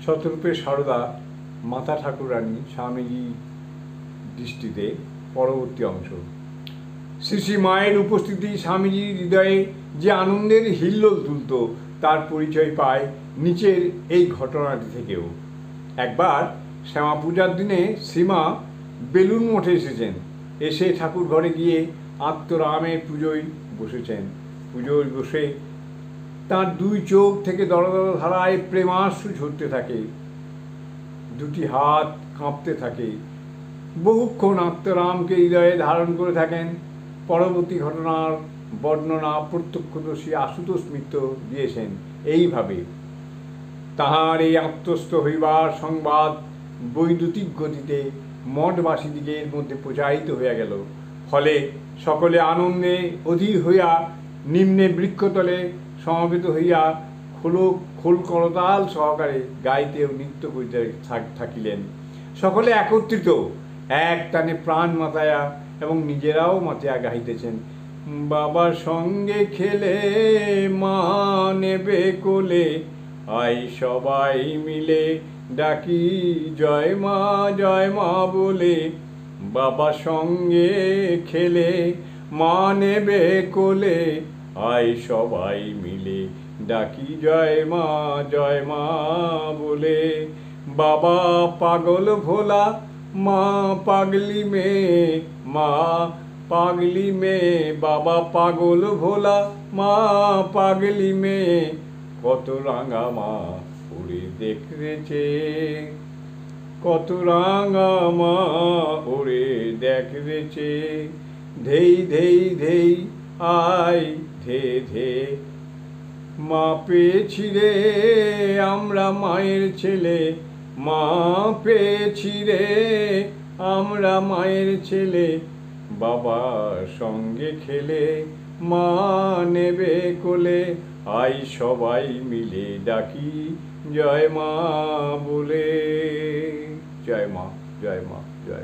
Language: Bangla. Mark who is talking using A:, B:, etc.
A: শতরূপে সারদা মাতা ঠাকুরানী স্বামীজি দৃষ্টিতে পরবর্তী অংশ। শ্রী শ্রী মায়ের উপস্থিতি স্বামীজির হৃদয়ে যে আনন্দের হিল্লোল তুলত তার পরিচয় পায় নিচের এই ঘটনাটি থেকেও। একবার শ্যামা পূজার দিনে শ্রীমা বেলুন মঠে এসেছেন। এসে ঠাকুর ঘরে গিয়ে আত্মরামের পুজোয় বসেছেন। পুজোয় বসে তার দুই চোখ থেকে দর দর ধারায় প্রেমাশ্রু ঝরতে থাকে, দুটি হাত কাঁপতে থাকে। বহুক্ষণ আত্মরামকে হৃদয়ে ধারণ করে থাকেন। পরবর্তী ঘটনার বর্ণনা প্রত্যক্ষদর্শী আশুতোষ মিত্র দিয়েছেন এইভাবে। তাহার এই আত্মস্থ হইবার সংবাদ বৈদ্যুতিক গতিতে মঠবাসীদিগের মধ্যে প্রচারিত হইয়া গেল। ফলে সকলে আনন্দে অধীর হইয়া নিম্নে বৃক্ষতলে সমবেত হইয়া খোল করতাল সহকারে গাইতে ও নৃত্য করিতে থাকিলেন। সকলে একত্রিত এক টানে প্রাণ মাতায়া এবং নিজেরাও মাতিয়া গাইতেছেন। বাবার সঙ্গে খেলে মা নেবে কোলে, আই সবাই মিলে ডাকি জয় মা বলে। বাবার সঙ্গে খেলে মা নেবে কোলে, আই সবাই মিলে ডাকি জয় মা বলে। বাবা পাগল ভোলা মা পাগলি মেয়ে, মা পাগলি মেয়ে। বাবা পাগল ভোলা মা পাগলি মেয়ে, কত রাঙা মা ওরে দেখেছে, কত রাঙা মা ওরে দেখেছে। ধেই ধেই ধেই আয় ধে ধে, মা পেয়েছি রে আমরা মায়ের ছেলে, মা পেয়েছি রে আমরা মায়ের ছেলে। বাবার সঙ্গে খেলে মা নেবে কোলে, আই সবাই মিলে ডাকি জয় মা বলে। জয় মা, জয় মা, জয় মা।